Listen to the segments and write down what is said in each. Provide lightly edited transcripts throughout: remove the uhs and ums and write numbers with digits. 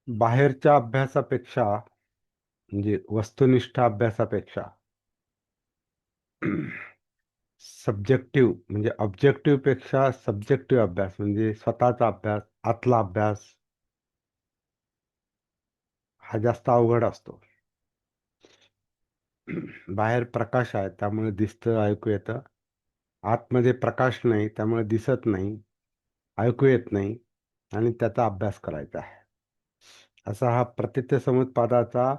बाहेरच्या अभ्यासापेक्षा म्हणजे वस्तुनिष्ठ अभ्यासापेक्षा सब्जेक्टिव्ह म्हणजे ऑब्जेक्टिव्ह पेक्षा सब्जेक्टिव्ह अभ्यास म्हणजे स्वतःचा अभ्यास, आतला अभ्यास हा जास्त अवघड असतो. बाहेर प्रकाश आहे त्यामुळे दिसतं, ऐकू येतं. आतमध्ये प्रकाश नाही त्यामुळे दिसत नाही, ऐकू येत नाही आणि त्याचा अभ्यास करायचा आहे. असा हा प्रतित्यसमुत्पादाचा,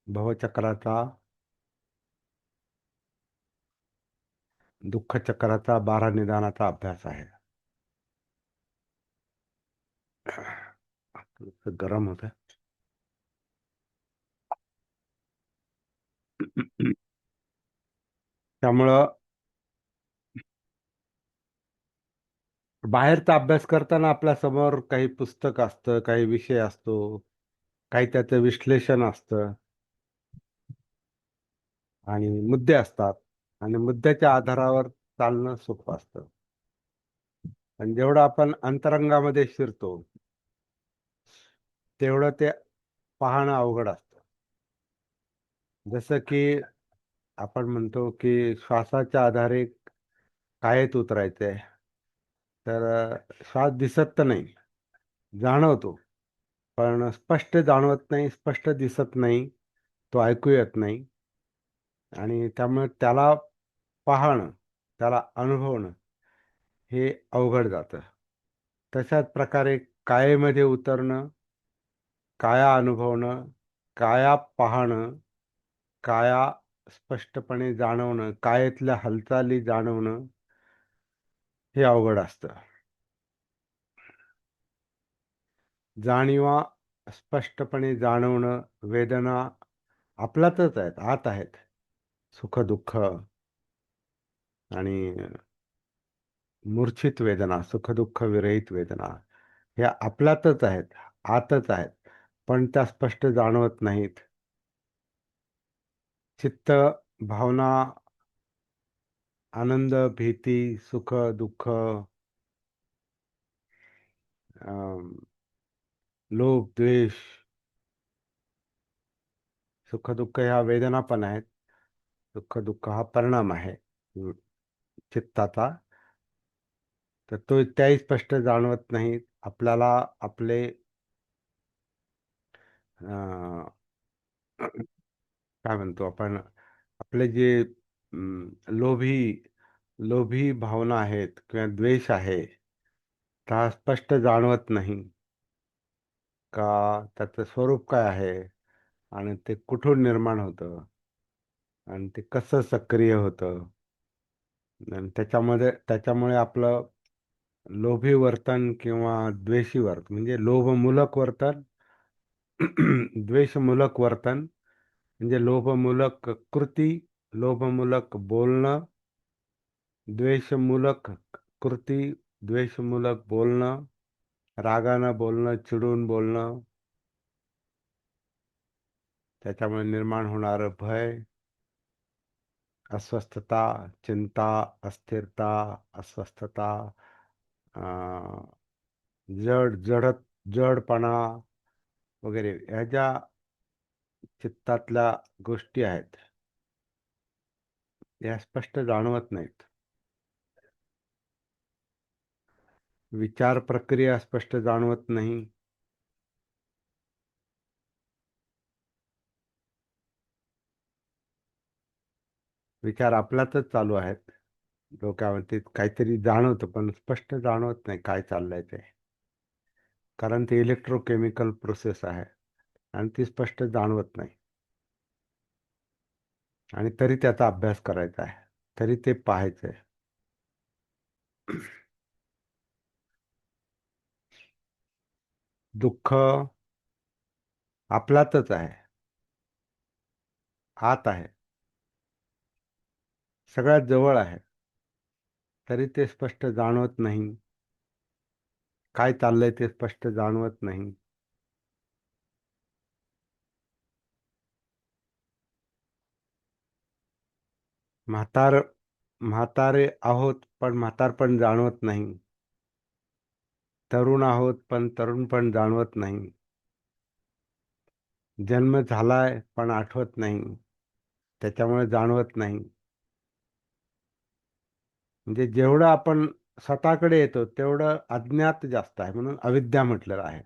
भवचक्राचा, दुःखचक्राचा, 12 निदानाचा अभ्यास आहे. गरम होत. त्यामुळं बाहेरचा अभ्यास करताना आपल्या समोर काही पुस्तक असतं, काही विषय असतो, काही त्याचं विश्लेषण असतं आणि मुद्दे असतात आणि मुद्द्याच्या आधारावर चालणं सोपं असतं. आणि जेवढं आपण अंतरंगामध्ये शिरतो तेवढं ते पाहणं अवघड असतं. जसं की आपण म्हणतो की श्वासाच्या आधारे कायेत उतरायचंय, तर श्वास दिसत तर नाही, जाणवतो, पण स्पष्ट जाणवत नाही, स्पष्ट दिसत नाही, तो ऐकू येत नाही आणि त्यामुळे त्याला पाहणं, त्याला अनुभवणं हे अवघड जातं. तशाच प्रकारे कायेमध्ये उतरणं, काया अनुभवणं, काया पाहणं, काया स्पष्टपणे जाणवणं, कायेतल्या हालचाली जाणवणं हे अवघड असतं. जाणीवा स्पष्टपणे जाणवणं, वेदना आपल्यातच आहेत, आत आहेत. सुख-दुःख आणि मूर्छित वेदना, सुख-दुःख विरहित वेदना ह्या आपल्यातच आहेत, आतच आहेत, पण त्या स्पष्ट जाणवत नाहीत. चित्त, भावना, आनंद, भीती, सुख, दुःख, अं, लोभ, द्वेष, सुख-दुःख ह्या वेदना पण आहेत. सुख-दुःख हा परिणाम आहे चित्ताचा. तर तो त्याही स्पष्ट जाणवत नाहीत. आपल्याला आपले अं, काय म्हणतो आपण, आपले जे लोभी लोभी भावना आहेत किंवा द्वेष आहे, त्या स्पष्ट जाणवत नाही का, त्याचं स्वरूप काय आहे आणि ते कुठून निर्माण होतं आणि ते कसं सक्रिय होतं आणि त्याच्यामुळे आपलं लोभी वर्तन किंवा द्वेषी वर्तन म्हणजे लोभमूलक वर्तन द्वेषमूलक वर्तन म्हणजे लोभमूलक कृती, लोभमूलक बोलणं, द्वेषमूलक कृती, द्वेषमूलक बोलणं, रागानं बोलणं, चिडून बोलणं, त्याच्यामुळे निर्माण होणारं भय, अस्वस्थता, चिंता, अस्थिरता, अस्वस्थता, अं, जडपणा वगैरे ह्या ज्या चित्तातल्या गोष्टी आहेत, या स्पष्ट जाणवत नाहीत. विचार प्रक्रिया स्पष्ट जाणवत नाही. विचार आपल्यातच चालू आहेत. डोक्यामध्ये काहीतरी जाणवतं, पण स्पष्ट जाणवत नाही काय चाललंय ते. कारण ते इलेक्ट्रोकेमिकल प्रोसेस आहे आणि ती स्पष्ट जाणवत नाही. आणि तरी त्याचा अभ्यास करायचा आहे, तरी ते पाहायचंय. दुःख आपल्यातच आहे, आत आहे, सगळ्यात जवळ आहे, तरी ते स्पष्ट जाणवत नाही. काय चाललंय ते स्पष्ट जाणवत नाही. म्हातार म्हातारे आहोत पण म्हातारपण जाणवत नाही. तरुण आहोत पण तरुणपण जाणवत नाही. जन्म झालाय पण आठवत नाही, त्याच्यामुळे जाणवत नाही. म्हणजे जेवढं आपण स्वतःकडे येतो तेवढं अज्ञात जास्त आहे, म्हणून अविद्या म्हटलेलं आहे.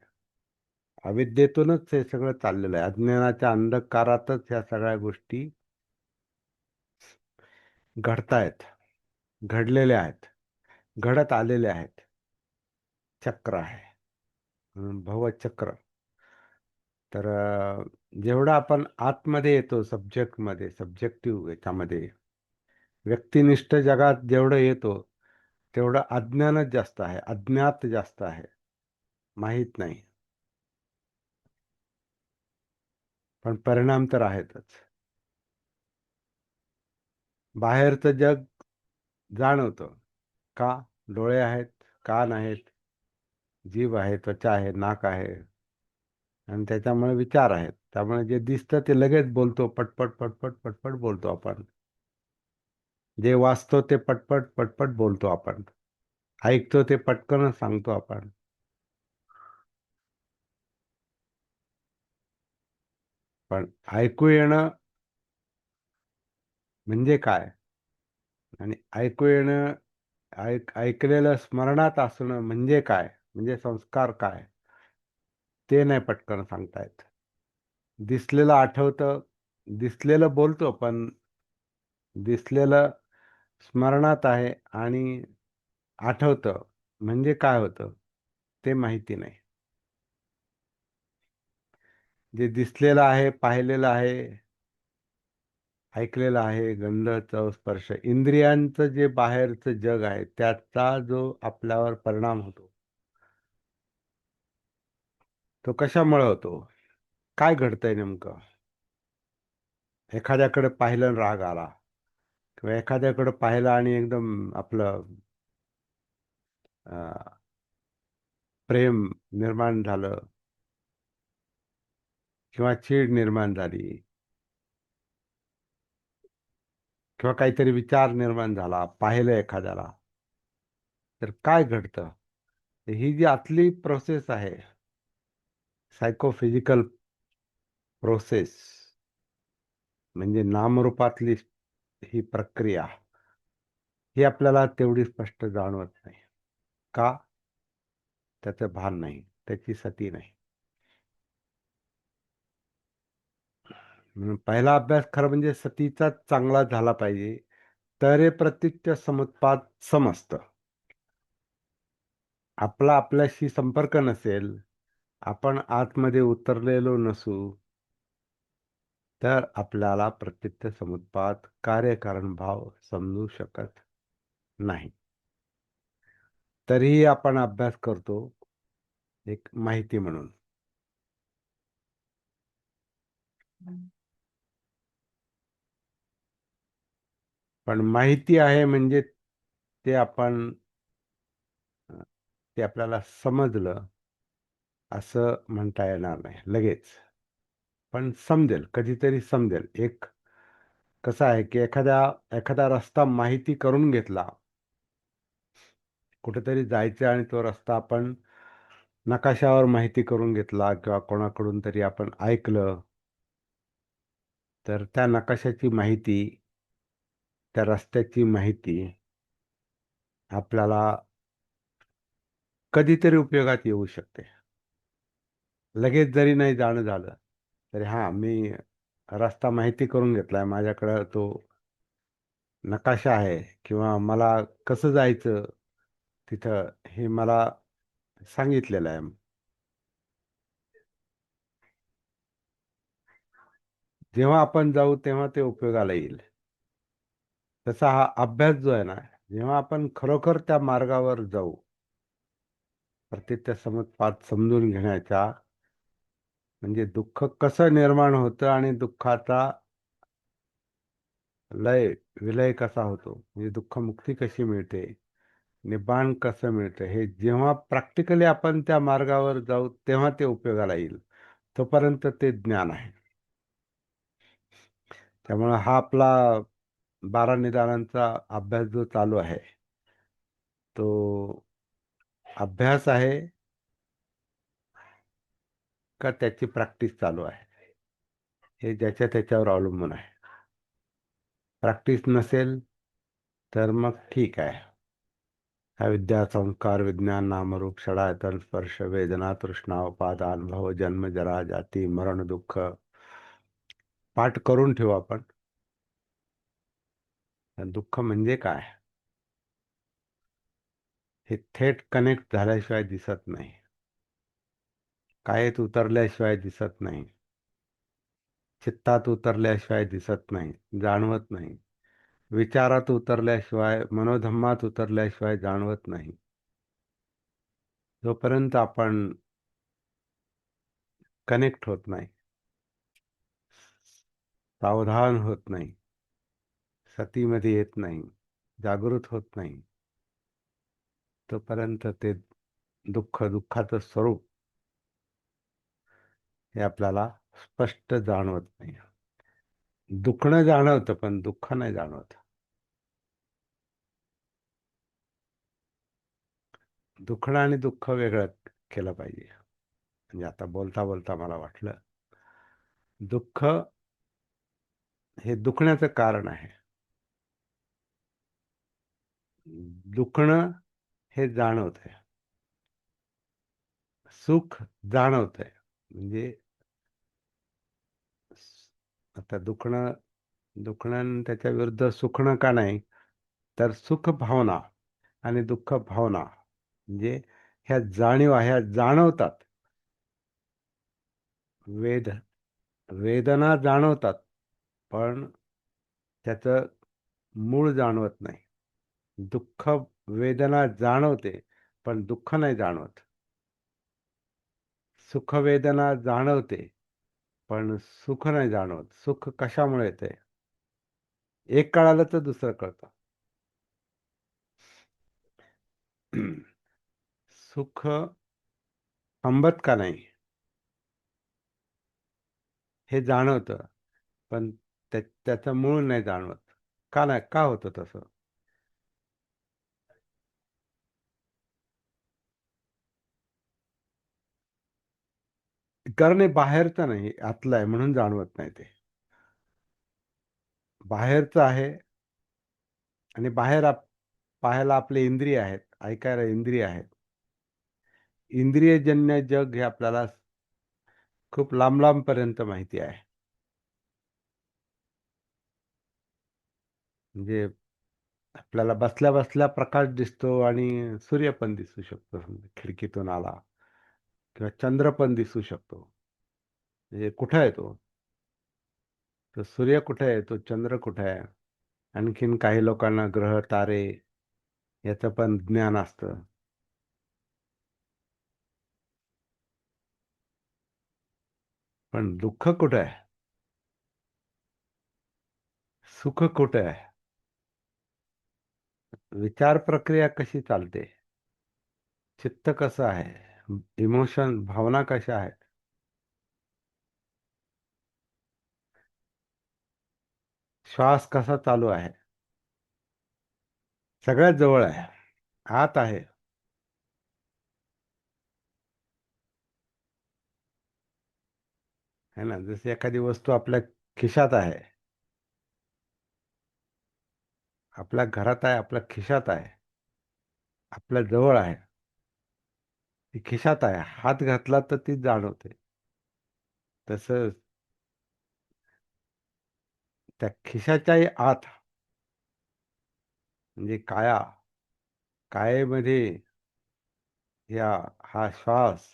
अविद्येतूनच हे सगळं चाललेलं आहे. अज्ञानाच्या अंधकारातच ह्या सगळ्या गोष्टी घडतायत, घडलेल्या आहेत, घडत आलेल्या आहेत. चक्र आहे, भवचक्र. तर जेवढं आपण आतमध्ये येतो, सब्जेक्टमध्ये, सब्जेक्टिव्ह याच्यामध्ये, व्यक्तिनिष्ठ जगात जेवढं येतो, तेवढं अज्ञानच जास्त आहे, अज्ञात जास्त आहे, माहीत नाही. पण परिणाम तर आहेतच. बाहेरचं जग जाणवतं. का? डोळे आहेत, कान आहेत, जीभ आहे, त्वचा आहे, नाक आहे, आणि त्याच्यामुळे विचार आहेत. त्यामुळे जे दिसतं ते लगेच बोलतो, पटपट पटपट पटपट बोलतो आपण. जे वाचतो ते पटपट पटपट बोलतो आपण. ऐकतो ते पटकन सांगतो आपण. पण ऐकू येणं म्हणजे काय? आणि ऐकू येणं, ऐकलेलं स्मरणात असणं म्हणजे काय? म्हणजे संस्कार काय? ते नाही पटकन सांगता. दिसलेलं आठवतं, दिसलेलं बोलतो, पण दिसलेलं स्मरणात आहे आणि आठवतं म्हणजे काय होतं ते माहिती नाही. जे दिसलेलं आहे, पाहिलेलं आहे, ऐकलेलं आहे, गंध, चव, स्पर्श, इंद्रियांचं जे बाहेरचं जग आहे त्याचा जो आपल्यावर परिणाम होतो, तो कशामुळे होतो? काय घडतंय नेमकं? एखाद्याकडे पाहिलं आणि राग आला, किंवा एखाद्याकडे पाहिलं आणि एकदम आपलं अं, प्रेम निर्माण झालं, किंवा चीड निर्माण झाली, किंवा काहीतरी विचार निर्माण झाला, पाहिलं एखाद्याला, तर काय घडतं? ही जी आतली प्रोसेस आहे, सायकोफिजिकल प्रोसेस, म्हणजे नामरूपातली ही प्रक्रिया, ही आपल्याला तेवढी स्पष्ट जाणवत नाही. का? त्याचं भान नाही, त्याची सती नाही. म्हणून पहिला अभ्यास खरं म्हणजे सतीचा चांगला झाला पाहिजे, तर हे प्रतीच्य समुत्पाद समजतं. आपला आपल्याशी संपर्क नसेल, आपण आतमध्ये उतरलेलो नसू, तर आपल्याला प्रतीच्य समुत्पाद, कार्यकारण भाव समजू शकत नाही. तरीही आपण अभ्यास करतो, एक माहिती म्हणून. पण माहिती आहे म्हणजे ते आपण ते आपल्याला समजलं असं म्हणता येणार नाही लगेच. पण समजेल, कधीतरी समजेल. एक कसं आहे की एखादा रस्ता माहिती करून घेतला, कुठेतरी जायचं आणि तो रस्ता आपण नकाशावर माहिती करून घेतला, किंवा कोणाकडून तरी आपण ऐकलं, तर त्या नकाशाची माहिती, त्या रस्त्याची माहिती आपल्याला कधीतरी उपयोगात येऊ शकते. लगेच जरी नाही जाणं झालं तरी, हां, मी रस्ता माहिती करून घेतलाय, माझ्याकडं तो नकाशा आहे, किंवा मला कसं जायचं तिथं हे मला सांगितलेलं आहे. जेव्हा आपण जाऊ तेव्हा ते उपयोगाला येईल. तसा हा अभ्यास जो आहे ना, जेव्हा आपण खरोखर त्या मार्गावर जाऊ, प्रत्येक समुत्पाद समजून घेण्याच्या, म्हणजे दुःख कसं निर्माण होतं आणि दुःखाचा लय विलय कसा होतो, म्हणजे दुःखमुक्ती कशी मिळते, निब्बाण कसं मिळतं, हे जेव्हा प्रॅक्टिकली आपण त्या मार्गावर जाऊ तेव्हा ते उपयोगाला येईल. तोपर्यंत ते ज्ञान आहे. त्यामुळे हा आपला 12 निदानांचा अभ्यास जो चालू आहे, तो अभ्यास आहे का त्याची प्रॅक्टिस चालू आहे? हे ज्याच्या त्याच्यावर अवलंबून आहे. प्रॅक्टिस नसेल तर मग ठीक आहे. हा विद्या, संस्कार, विज्ञान, नामरूप, षडायतन, स्पर्श, वेदना, तृष्णा, उपादान, भव, जन्म, जरा, जाती, मरण, दुःख पाठ करून ठेवू आपण. दुःख म्हणजे काय हे थेट कनेक्ट झाल्याशिवाय दिसत नाही. कायेत उतरल्याशिवाय दिसत नाही. चित्तात उतरल्याशिवाय दिसत नाही, जाणवत नाही. विचारात उतरल्याशिवाय, मनोधम्मात उतरल्याशिवाय जाणवत नाही. जोपर्यंत आपण कनेक्ट होत नाही, सावधान होत नाही, सतीमध्ये येत नाही, जागृत होत नाही, तोपर्यंत ते दुःखाचं स्वरूप हे आपल्याला स्पष्ट जाणवत नाही. दुखणं जाणवतं पण दुःख नाही जाणवत. दुखणं आणि दुःख वेगळं केलं पाहिजे. म्हणजे आता बोलता बोलता मला वाटलं, दुःख हे दुखण्याचं कारण आहे. दुखणं हे जाणवतंय, सुख जाणवतंय. म्हणजे आता दुखणं आणि त्याच्या विरुद्ध सुखणं का नाही, तर सुख भावना आणि दुःख भावना म्हणजे ह्या जाणीव ह्या जाणवतात. वेद वेदना जाणवतात पण त्याचं मूळ जाणवत नाही. दुःख वेदना जाणवते पण दुःख नाही जाणवत. सुख वेदना जाणवते पण सुख नाही जाणवत. सुख कशामुळे येते? एक कळालं तर दुसरं कळतं. सुख थांबत का नाही हे जाणवतं पण त्याचं मूळ नाही जाणवत. का नाही, का होतं तसं? कारण हे बाहेरचं नाही, आतलं आहे म्हणून जाणवत नाही ते. बाहेरचं आहे आणि बाहेर पाहायला आपले इंद्रिय आहेत, ऐकायला इंद्रिय आहेत. इंद्रियजन्य जग हे आपल्याला खूप लांब लांबपर्यंत माहिती आहे. म्हणजे आपल्याला बसल्या बसल्या प्रकाश दिसतो आणि सूर्य पण दिसू शकतो, समजा खिडकीतून आला, किंवा चंद्र पण दिसू शकतो. म्हणजे कुठं आहे तो? तो सूर्य कुठे आहे, तो चंद्र कुठे आहे? आणखीन काही लोकांना ग्रह तारे याचं पण ज्ञान असतं. पण दुःख कुठे आहे? सुख कुठे आहे? विचार प्रक्रिया कशी चालते? चित्त कसं आहे? इमोशन, भावना कशा आहेत? श्वास कसा चालू आहे? सगळ्यात जवळ आहे, आत आहे. है ना? जशी एखादी वस्तू आपल्या खिशात आहे, आपल्या घरात आहे, आपल्या खिशात आहे, आपल्या जवळ आहे. ती खिशात आहे, हात घातला तर ती जाणवते. तसंच त्या खिशाच्याही आत म्हणजे कायेमध्ये या हा श्वास,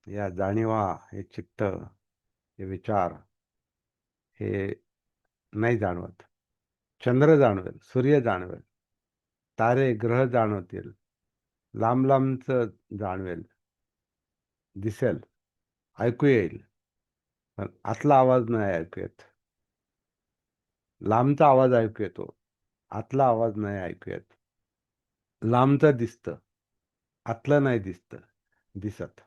या जाणीवा, हे चित्त, हे विचार हे नाही जाणवत. चंद्र जाणवेल, सूर्य जाणवेल, तारे ग्रह जाणवतील, लांब लांबच जाणवेल, दिसेल, ऐकू येईल, पण आतला आवाज नाही ऐकू येत. लांबचा आवाज ऐकू येतो, आतला आवाज नाही ऐकू येत. लांबचं दिसतं, आतलं नाही दिसत.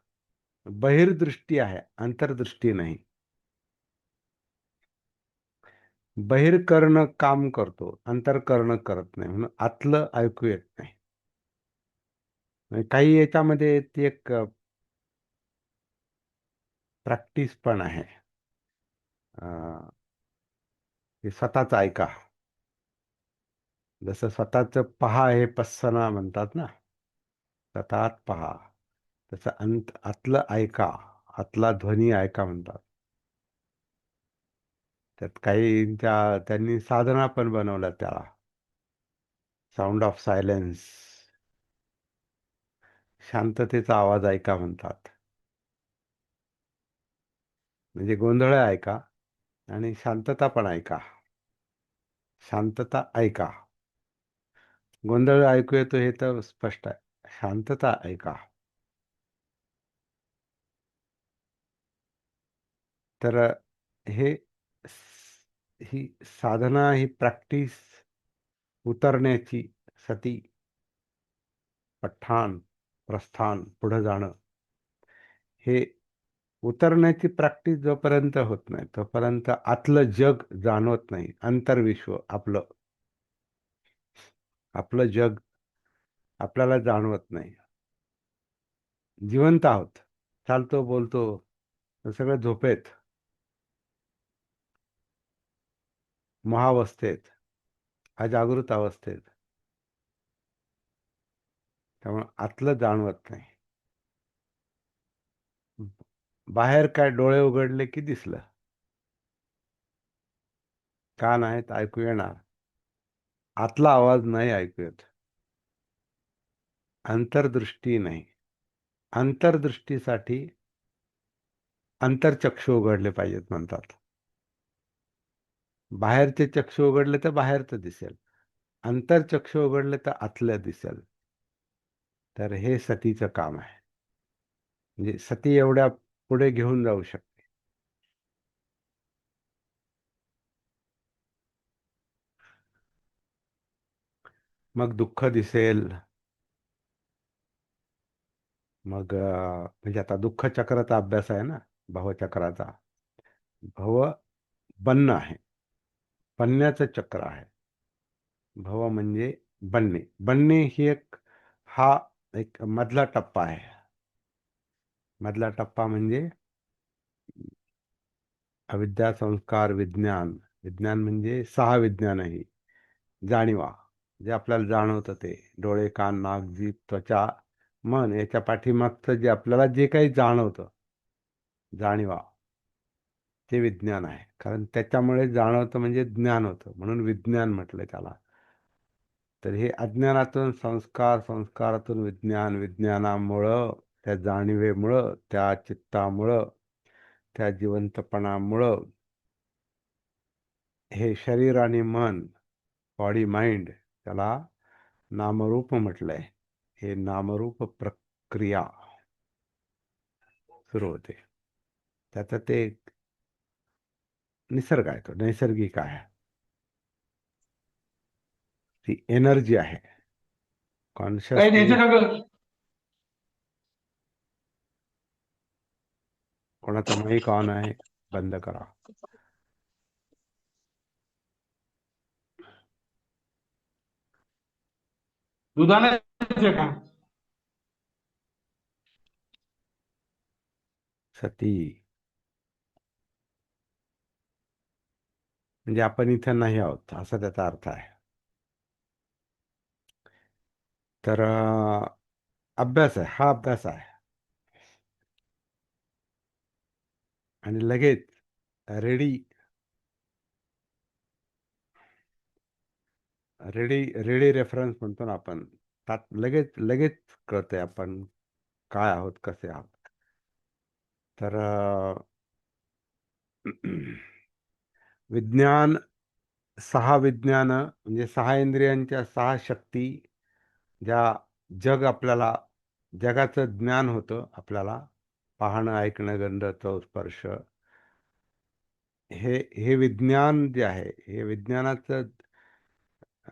बहिर्दृष्टी आहे, अंतर्दृष्टी नाही. बहिर्कर्ण काम करतो, अंतर्कर्ण करत नाही, म्हणून आतलं ऐकू येत नाही. म्हणजे काही याच्यामध्ये ती एक प्रॅक्टिस पण आहे. अं, हे स्वतःच ऐका. जसं स्वतःच पहा हे पस्सना म्हणतात ना, स्वतःच पहा. तसं आतलं ऐका, आतला ध्वनी ऐका म्हणतात. त्यात काही त्यांनी साधना पण बनवल्या त्याला. साऊंड ऑफ सायलेन्स, शांततेचा आवाज ऐका म्हणतात. म्हणजे गोंधळ ऐका आणि शांतता पण ऐका. शांतता ऐका. गोंधळ ऐकू येतो हे तर स्पष्ट आहे. शांतता ऐका. तर हे ही साधना, ही प्रॅक्टिस उतरण्याची, सती, पठाण, प्रस्थान, पुढे जाणं, हे उतरण्याची प्रॅक्टिस जोपर्यंत होत नाही तोपर्यंत आतलं जग जाणवत नाही. अंतर्विश्व आपलं आपलं जग आपल्याला जाणवत नाही. जिवंत आहोत, चालतो बोलतो, सगळं झोपेत, महावस्थेत, अजागृत अवस्थेत. त्यामुळे आतलं जाणवत नाही. बाहेर काय डोळे उघडले की दिसलं, कान आहेत ऐकू येणार, आतला आवाज नाही ऐकू येत. अंतर्दृष्टी नाही. अंतर्दृष्टीसाठी अंतरचक्षु उघडले पाहिजेत म्हणतात. बाहेरचे चक्षु उघडले तर बाहेरचं दिसेल, अंतरचक्षु उघडले तर आतलं दिसेल. तर हे सतीचं काम आहे. म्हणजे सती एवढ्या पुढे घेऊन जाऊ शकते. मग दुःख दिसेल. मग म्हणजे आता दुःख चक्राचा अभ्यास आहे ना, भवचक्राचा. भव बनणं आहे, बनण्याचं चक्र आहे. भव म्हणजे बनणे. बनणे ही हा एक मधला टप्पा आहे. मधला टप्पा म्हणजे अविद्या, संस्कार, विज्ञान. विज्ञान म्हणजे 6 विज्ञान आहे. जाणीवा, जे आपल्याला जाणवतं ते डोळे, कान, नाक, जीभ, त्वचा, मन, याच्या पाठीमागचं जे आपल्याला जे काही जाणवतं, जाणीवा, ते विज्ञान आहे. कारण त्याच्यामुळे जाणवतं म्हणजे ज्ञान होतं, म्हणून विज्ञान म्हटलंय त्याला. तर हे अज्ञानातून संस्कार, संस्कारातून विज्ञान, विज्ञानामुळं, त्या जाणीवेमुळं, त्या चित्तामुळं, त्या जिवंतपणामुळं हे शरीर आणि मन, बॉडी माइंड, त्याला नामरूप म्हटलंय. हे नामरूप प्रक्रिया सुरू होते. त्याचं ते निसर्ग आहे, तो नैसर्गिक आहे. ती एनर्जी आहे. काय द्यायचं कॉन्शियसनेस. का ग? कोणाचा माईक ऑन आहे, बंद करा. दुधाने द्यायचं का? सती म्हणजे आपण इथे नाही आहोत, असा त्याचा अर्थ आहे. तर अभ्यास आहे, हा अभ्यास आहे. आणि लगेच रेडी, रेडी रेडी रेफरन्स म्हणतो ना आपण. त्यात लगेच लगेच कळतंय आपण काय आहोत, कसे आहोत. तर विज्ञान, 6 विज्ञान म्हणजे 6 इंद्रियांच्या 6 शक्ती, ज्या आपल्याला जगाचं ज्ञान होतं आपल्याला, पाहणं, ऐकणं, गंध, चव, स्पर्श. हे हे विज्ञान जे आहे, हे विज्ञानाचं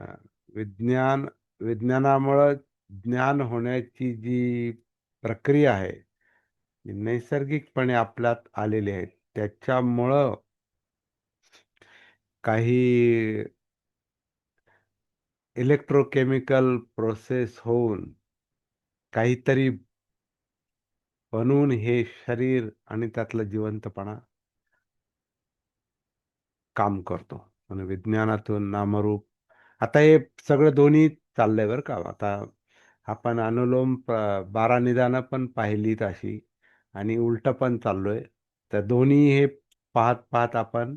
अं, विज्ञान, विज्ञानामुळं ज्ञान होण्याची जी प्रक्रिया आहे, जी नैसर्गिकपणे आपल्यात आलेली आहे, त्याच्यामुळं काही इलेक्ट्रोकेमिकल प्रोसेस होऊन काहीतरी बनवून हे शरीर आणि त्यातला जिवंतपणा काम करतो. आणि विज्ञानातून नामरूप, आता हे सगळं दोन्ही चाललंय बरं का. आता आपण अनुलोम 12 निदानं पण पाहिलीत अशी, आणि उलट पण चाललोय. तर दोन्ही हे पाहत पाहत आपण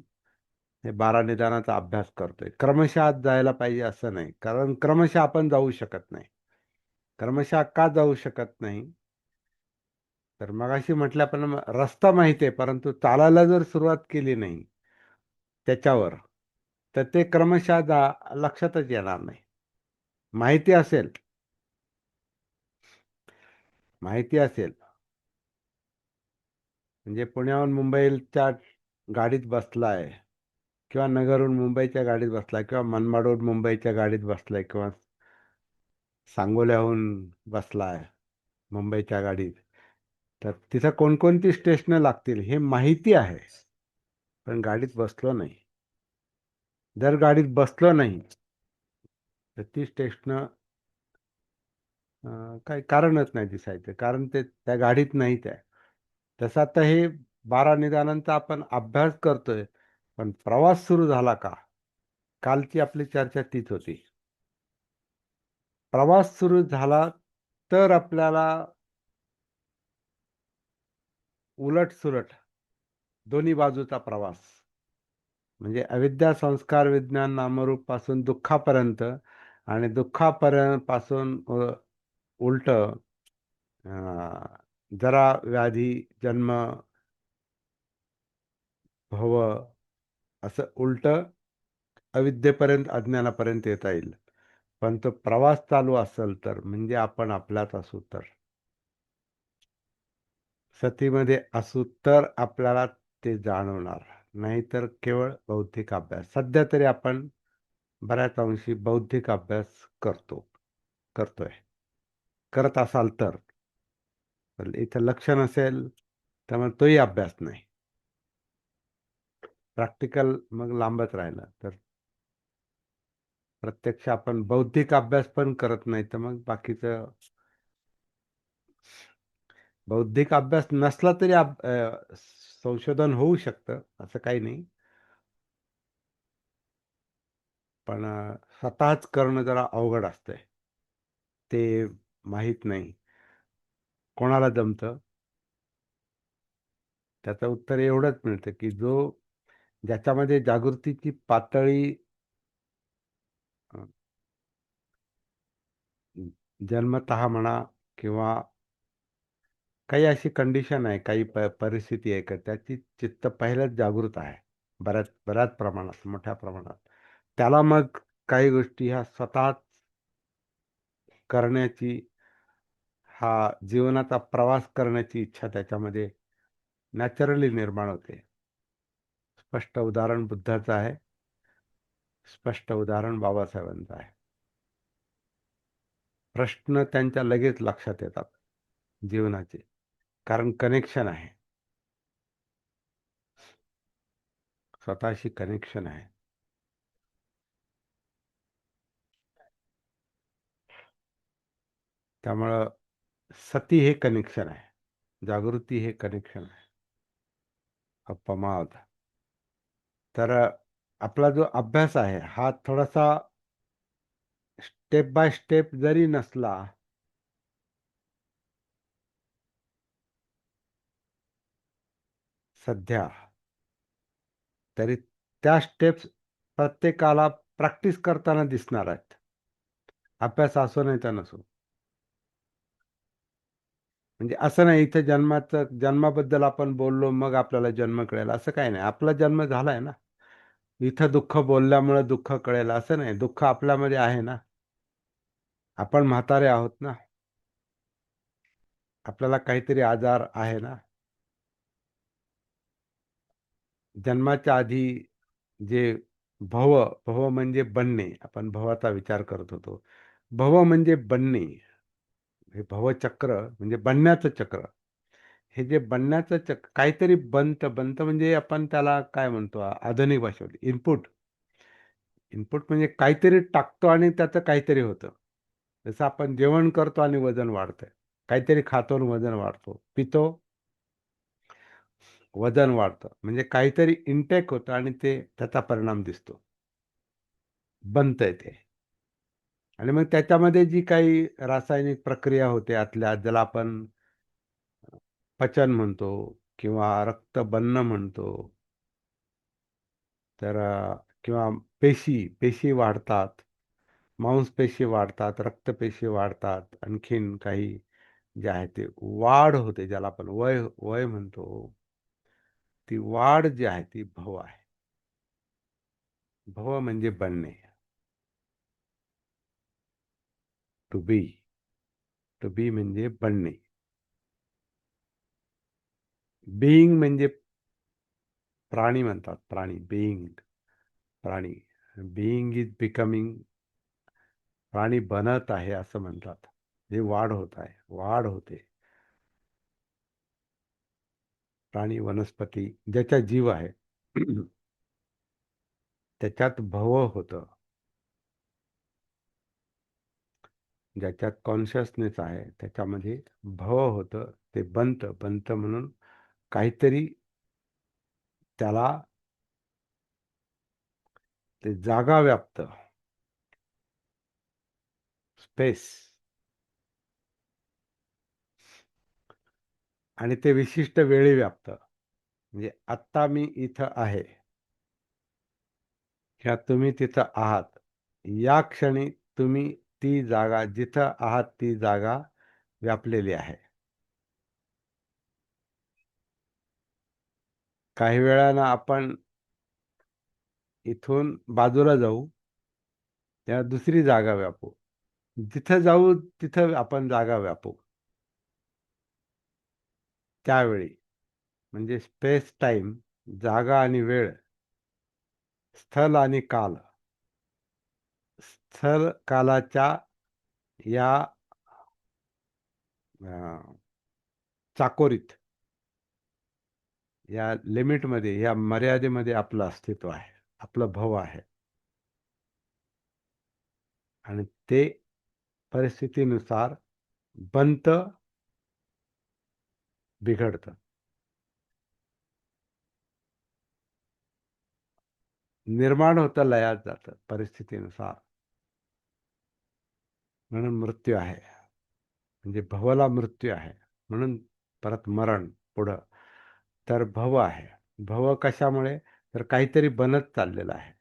हे 12 निदानाचा अभ्यास करतोय. क्रमशः आत जायला पाहिजे असं नाही, कारण क्रमशः आपण जाऊ शकत नाही. क्रमशः का जाऊ शकत नाही, तर मगाशी म्हटल्याप्रमाणे रस्ता माहिती आहे, परंतु चालायला जर सुरुवात केली नाही त्याच्यावर, तर ते क्रमशः लक्षातच येणार नाही. माहिती असेल, माहिती असेल म्हणजे पुण्याहून मुंबईच्या गाडीत बसलाय, किंवा नगरहून मुंबईच्या गाडीत बसलाय, किंवा मनमाडहून मुंबईच्या गाडीत बसलाय, किंवा सांगोल्याहून बसलाय मुंबईच्या गाडीत, तर तिथं कोणकोणती स्टेशनं लागतील हे माहिती आहे, पण गाडीत बसलो नाही. जर गाडीत बसलो नाही तर ती स्टेशनं काही कारणच नाही दिसायचं, कारण ते त्या गाडीत नाहीत आहे. तसं आता हे 12 निदानांचा आपण अभ्यास करतोय, पण प्रवास सुरू झाला का? कालची आपली चर्चा तीच होती. प्रवास सुरू झाला तर आपल्याला उलट सुलट दोन्ही बाजूचा प्रवास, म्हणजे अविद्या संस्कार विज्ञान नामरूप पासून दुःखापर्यंत, आणि दुःखापर्यंत पासून उलट जरा व्याधी जन्म भव, असं उलट अविद्येपर्यंत अज्ञानापर्यंत येता येईल. पण तो प्रवास चालू असेल तर, म्हणजे आपण आपल्यात असू तर, सतीमध्ये असू तर आपल्याला ते जाणवणार. नाहीतर केवळ बौद्धिक अभ्यास. सध्या तरी आपण बऱ्याच अंशी बौद्धिक अभ्यास करतोय. करत असाल तर, इथं लक्ष नसेल तर मग तोही अभ्यास नाही. प्रॅक्टिकल मग लांबच राहिलं तर प्रत्यक्ष आपण बौद्धिक अभ्यास पण करत नाही, तर मग बाकीचं बौद्धिक अभ्यास नसला तरी संशोधन होऊ शकतं, असं काही नाही. पण स्वतःच करणं जरा अवघड असतंय. ते माहीत नाही कोणाला जमतं. त्याचं उत्तर एवढंच मिळतं की ज्याच्यामध्ये जागृतीची पातळी जन्मतः म्हणा, किंवा काही अशी कंडिशन आहे, काही परिस्थिती आहे का त्याची चित्त पहिलंच जागृत आहे, बऱ्याच बऱ्याच प्रमाणात, मोठ्या प्रमाणात, त्याला मग काही गोष्टी ह्या स्वतःच करण्याची, हा जीवनाचा प्रवास करण्याची इच्छा त्याच्यामध्ये नॅचरली निर्माण होते. स्पष्ट उदाहरण बुद्धाचं आहे, स्पष्ट उदाहरण बाबासाहेबांचं आहे. प्रश्न त्यांच्या लगेच लक्षात येतात जीवनाचे, कारण कनेक्शन आहे, स्वतःशी कनेक्शन आहे. त्यामुळं सती हे कनेक्शन आहे, जागृती हे कनेक्शन आहे, अपमाद. तर आपला जो अभ्यास आहे हा थोडासा स्टेप बाय स्टेप जरी नसला, सध्या, तरी त्या स्टेप्स प्रत्येकाला प्रॅक्टिस करताना दिसणार आहेत. अभ्यास असो नाही तर नसो. म्हणजे असं नाही इथं जन्माबद्दल आपण बोललो मग आपल्याला जन्म कळेल असं काही नाही. आपला जन्म झालाय ना. इथं दुःख बोलल्यामुळे दुःख कळेल असं नाही. दुःख आपल्यामध्ये आहे ना. आपण म्हातारे आहोत ना. आपल्याला काहीतरी आजार आहे ना. जन्माच्या आधी जे भव, भव म्हणजे बनणे, आपण भवाचा विचार करत होतो. भव म्हणजे बनणे, हे भवचक्र म्हणजे बनण्याचं चक्र. हे जे बनण्याचं चक्र, काहीतरी बनतं म्हणजे आपण त्याला काय म्हणतो आधुनिक भाषेमध्ये इनपुट. इनपुट म्हणजे काहीतरी टाकतो आणि त्याचं काहीतरी होतं. जसं आपण जेवण करतो आणि वजन वाढतं. काहीतरी खातो आणि वजन वाढतो. पितो वजन वाढतं, म्हणजे काहीतरी इनटेक होतं आणि ते त्याचा परिणाम दिसतो, बनतंय ते. आणि मग त्याच्यामध्ये जी काही रासायनिक प्रक्रिया होते आतल्या, ज्याला आपण पचन म्हणतो किंवा रक्त बनणं म्हणतो, तर किंवा पेशी पेशी वाढतात, मांसपेशी वाढतात, रक्तपेशी वाढतात, आणखीन काही जे आहे ते वाढ होते, ज्याला आपण वय वय म्हणतो. ती वाढ जी आहे ती भव आहे. भव म्हणजे बनणे. To be. टू बी म्हणजे बनणे. बिईंग म्हणजे प्राणी म्हणतात, प्राणी बिईंग. प्राणी. Being is becoming. प्राणी बनत आहे असं म्हणतात. हे वाढ होत आहे, वाढ होते. प्राणी, वनस्पती, ज्याच्यात जीव आहे त्याच्यात भव होतं. ज्याच्यात कॉन्शियसनेस आहे त्याच्यामध्ये भव होतं. ते बनतं. बनतं म्हणून काहीतरी त्याला ते जागा व्यापतं. स्पेस. आणि ते विशिष्ट वेळी व्यापतं. म्हणजे आत्ता मी इथं आहे किंवा तुम्ही तिथं आहात, या क्षणी तुम्ही ती जागा, जिथं आहात ती जागा व्यापलेली आहे. काही वेळानं आपण इथून बाजूला जाऊ, तेव्हा दुसरी जागा व्यापू. जिथं जाऊ तिथं आपण जागा व्यापू त्यावेळी. म्हणजे स्पेस टाइम, जागा आणि वेळ, स्थल आणि काल. स्थल कालाच्या या चाकोरीत, या लिमिटमध्ये, या मर्यादेमध्ये आपलं अस्तित्व आहे, आपलं भव आहे. आणि ते परिस्थितीनुसार बनतं, बिघडतं. निर्माण होतं, लयात जातं परिस्थितीनुसार. म्हणून मृत्यू आहे. म्हणजे भवला मृत्यू आहे. म्हणून परत मरण पुढं. तर भव आहे. भव कशामुळे? तर काहीतरी बनत चाललेलं आहे.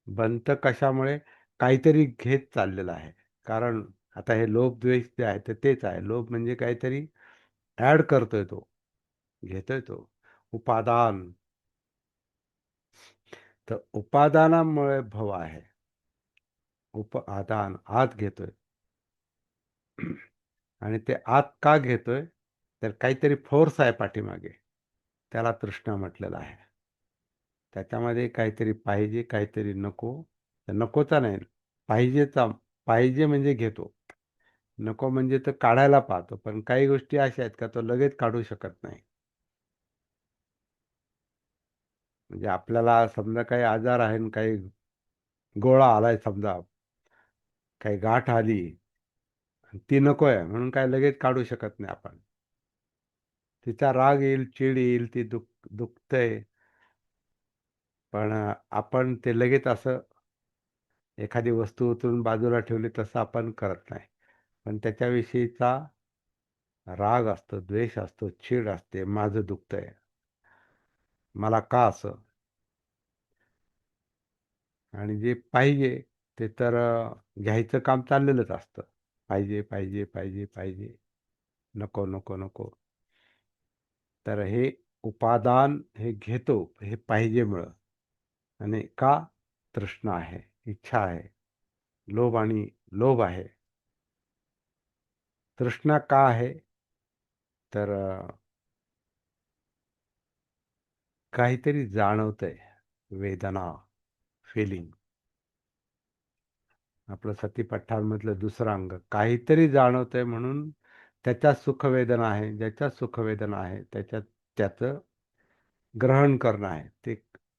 बनतं कशामुळे? काहीतरी घेत चाललेलं आहे. कारण आता हे लोभ द्वेष जे आहे ते तेच आहे. लोभ म्हणजे काहीतरी ऍड करतोय तो, घेतोय तो. उपादान. तर उपादानामुळे भव आहे. उपादान आत घेतोय. आणि ते आत का घेतोय? तर काहीतरी फोर्स आहे पाठीमागे. त्याला तृष्णा म्हटलेलं आहे. त्याच्यामध्ये काहीतरी पाहिजे, काहीतरी नको. तर नकोचा नाही, पाहिजेचा. पाहिजे म्हणजे घेतो. नको म्हणजे तर काढायला पाहतो. पण काही गोष्टी अशा आहेत का तो लगेच काढू शकत नाही. म्हणजे आपल्याला समजा काही आजार आहे आणि काही गोळा आलाय समजा, काही गाठ आली, ती नको आहे म्हणून काय लगेच काढू शकत नाही आपण. तिचा राग येईल, चीड येईल, ती दुखतंय. पण आपण ते लगेच असं एखादी वस्तू उचलून बाजूला ठेवली तसं आपण करत नाही. पण त्याच्याविषयीचा राग असतो, द्वेष असतो, चीड असते. माझं दुखतंय, मला का असं? आणि जे पाहिजे ते तर घ्यायचं काम चाललेलंच असतं. पाहिजे, पाहिजे, पाहिजे, पाहिजे. नको, नको, नको. तर हे उपादान हे घेतो, हे पाहिजेमुळं. आणि का? तृष्णा आहे, इच्छा आहे, लोभ आणि लोभ आहे. तृष्णा का आहे? तर काहीतरी जाणवतंय, वेदना, फिलिंग. आपलं सतीपट्ठांमधलं दुसरं अंग, काहीतरी जाणवतंय म्हणून त्याच्यात सुखवेदना आहे. ज्याच्यात सुखवेदना आहे त्याच्यात त्याचं ग्रहण करणं आहे, ते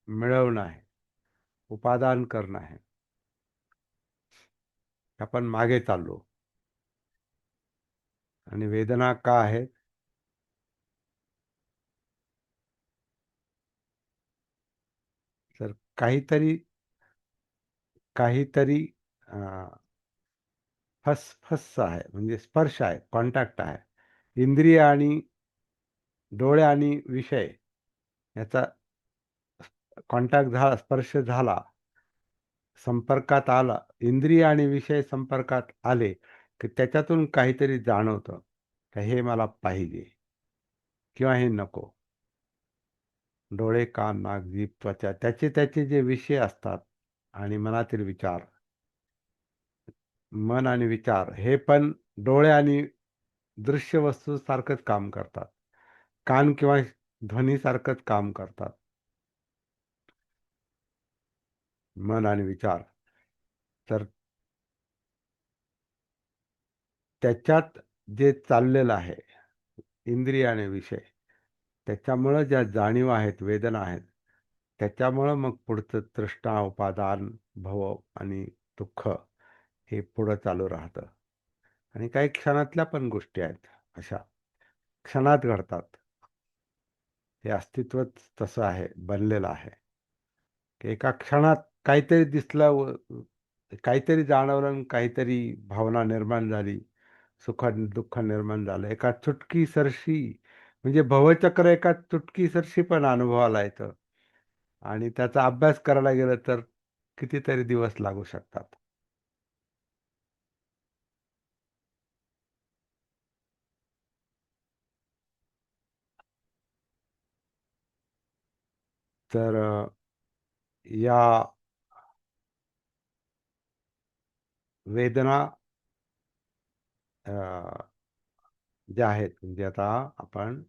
मिळवणं आहे, उपादान करणं आहे. आपण मागे चाललो. आणि वेदना का आहेत? काहीतरी काहीतरी फस आहे, म्हणजे स्पर्श आहे, कॉन्टॅक्ट आहे. इंद्रिय आणि डोळे आणि विषय याचा कॉन्टॅक्ट झाला, स्पर्श झाला, संपर्कात आला, इंद्रिय आणि विषय संपर्कात आले की त्याच्यातून काहीतरी जाणवतं का हे मला पाहिजे किंवा हे नको. डोळे, कान, नाक, जीभ, त्वचा त्याचे त्याचे जे विषय असतात आणि मनातील विचार, मन आणि विचार हे पण डोळे आणि दृश्य वस्तू सारखंच काम करतात. कान किंवा ध्वनीसारखंच काम करतात. मन आणि विचार तर त्याच्यात जे चाललेलं आहे, इंद्रिय आणि विषय, त्याच्यामुळं ज्या जाणीवा आहेत, वेदना आहेत, त्याच्यामुळं मग पुढचं तृष्णा, उपादान, भव आणि दुःख हे पुढं चालू राहतं. आणि काही क्षणातल्या पण गोष्टी आहेत अशा, क्षणात घडतात. हे अस्तित्वच तसं आहे, बनलेलं आहे. की एका क्षणात काहीतरी दिसलं, काहीतरी जाणवलं आणि काहीतरी भावना निर्माण झाली, सुख दुःख निर्माण झालं. एका चुटकीसरशी, म्हणजे भवचक्र एका चुटकीसरशी पण अनुभवाला येतं. आणि त्याचा अभ्यास करायला गेलं तर कितीतरी दिवस लागू शकतात. तर या वेदना अ, ज्या आहेत, म्हणजे आता आपण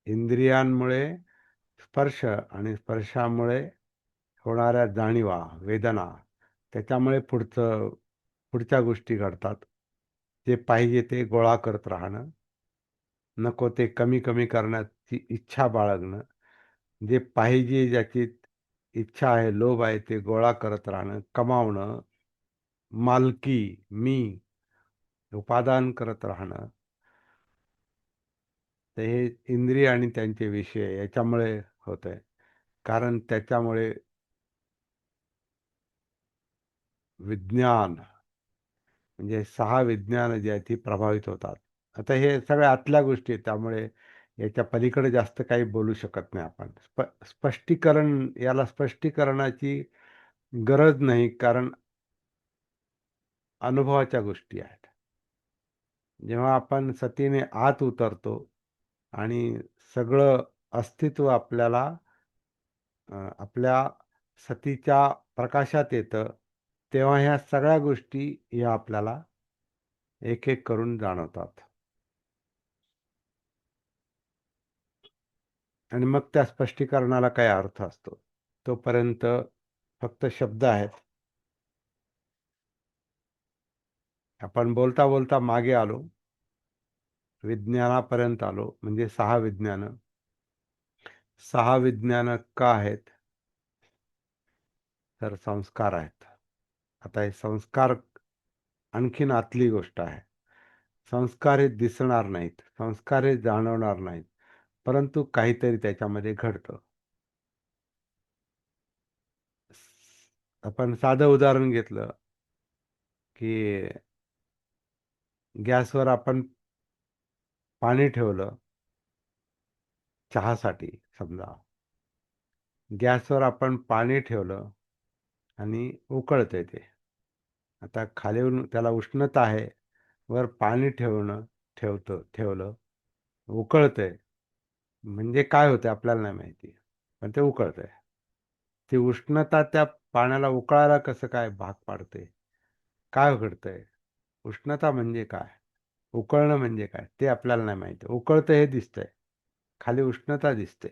इंद्रियांमुळे स्पर्श आणि स्पर्शामुळे होणाऱ्या जाणीवा, वेदना, त्याच्यामुळे पुढच्या गोष्टी घडतात. जे पाहिजे ते गोळा करत राहणं, नको ते कमी कमी करण्याची इच्छा बाळगणं, जे पाहिजे ज्याची इच्छा आहे, लोभ आहे, ते गोळा करत राहणं, कमावणं, मालकी, मी, उपादान करत राहणं. तर हे इंद्रिय आणि त्यांचे विषय याच्यामुळे होतंय. कारण त्याच्यामुळे विज्ञान, म्हणजे 6 विज्ञान जी आहेत ती प्रभावित होतात. आता हे सगळ्या आतल्या गोष्टी आहेत, त्यामुळे याच्या पलीकडे जास्त काही बोलू शकत नाही आपण. स्पष्टीकरण, याला स्पष्टीकरणाची गरज नाही, कारण अनुभवाच्या गोष्टी आहेत. जेव्हा आपण सतीने आत उतरतो आणि सगळं अस्तित्व आपल्याला आपल्या सतीच्या प्रकाशात येतं, तेव्हा ह्या सगळ्या गोष्टी ह्या आपल्याला एक एक करून जाणवतात. आणि मग त्या स्पष्टीकरणाला काय अर्थ असतो. तोपर्यंत फक्त शब्द आहेत. आपण बोलता बोलता मागे आलो, विज्ञानापर्यंत आलो, म्हणजे 6 विज्ञानं. 6 विज्ञानं का आहेत? तर संस्कार आहेत. आता हे संस्कार आणखीन आतली गोष्ट आहे. संस्कार हे दिसणार नाहीत, संस्कार हे जाणवणार नाहीत, परंतु काहीतरी त्याच्यामध्ये घडतं. आपण साधं उदाहरण घेतलं की गॅसवर आपण पाणी ठेवलं चहासाठी समजा. गॅसवर आपण पाणी ठेवलं आणि उकळतंय ते. आता खालीवर त्याला उष्णता आहे, वर पाणी ठेवलं, उकळतंय. म्हणजे काय होतंय आपल्याला नाही माहिती, पण ते उकळतंय. ती उष्णता त्या पाण्याला उकळायला कसं काय भाग पाडते? काय घडतंय? उष्णता म्हणजे काय? उकळणं म्हणजे काय? ते आपल्याला नाही माहिती. उकळतं हे दिसतंय. खाली उष्णता दिसते.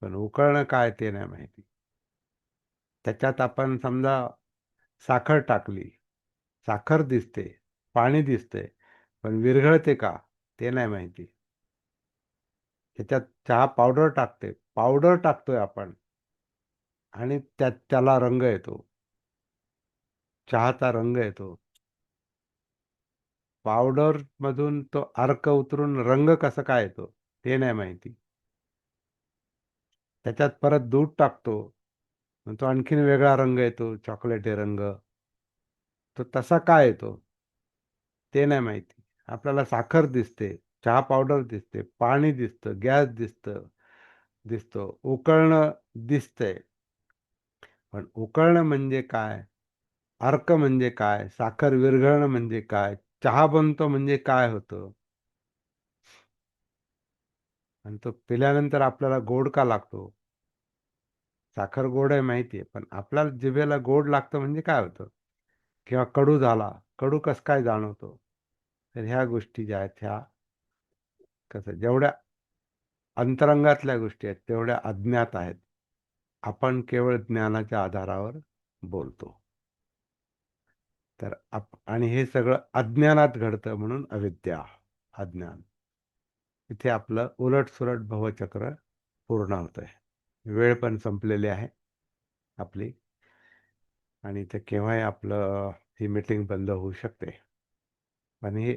पण उकळणं काय ते नाही माहिती. त्याच्यात आपण समजा साखर टाकली. साखर दिसते, पाणी दिसते, पण विरघळते का? ते नाही माहिती. त्याच्यात चहा पावडर टाकतोय आपण आणि त्याला रंग येतो. चहाचा रंग येतो. पावडरमधून तो अर्क उतरून रंग कसा काय येतो? ते नाही माहिती. त्याच्यात परत दूध टाकतो. मग तो आणखीन वेगळा रंग येतो, चॉकलेटी रंग. तो तसा काय येतो ते नाही माहिती. आपल्याला साखर दिसते, चहा पावडर दिसते, पाणी दिसतं, गॅस दिसतो, उकळणं दिसतंय. पण उकळणं म्हणजे काय, अर्क म्हणजे काय, साखर विरघळणं म्हणजे काय, चहा बनतो म्हणजे काय होतं, आणि तो पिल्यानंतर आपल्याला गोड का लागतो. साखर गोड आहे माहितीये, पण आपल्याला जिभेला गोड लागतं म्हणजे काय होतं, किंवा कडू झाला, कडू कस काय जाणवतो. तर ह्या गोष्टी ज्या आहेत ह्या कसं, जेवढ्या अंतरंगातल्या गोष्टी आहेत तेवढ्या अज्ञात आहेत. आपण केवळ ज्ञानाच्या आधारावर बोलतो. तर आणि हे सगळं अज्ञानात घडतं, म्हणून अविद्या, अज्ञान. इथे आपलं उलट भवचक्र पूर्ण होतंय. वेळ पण संपलेली आहे आपली, आणि ते केव्हाही आपलं ही मीटिंग बंद होऊ शकते. आणि हे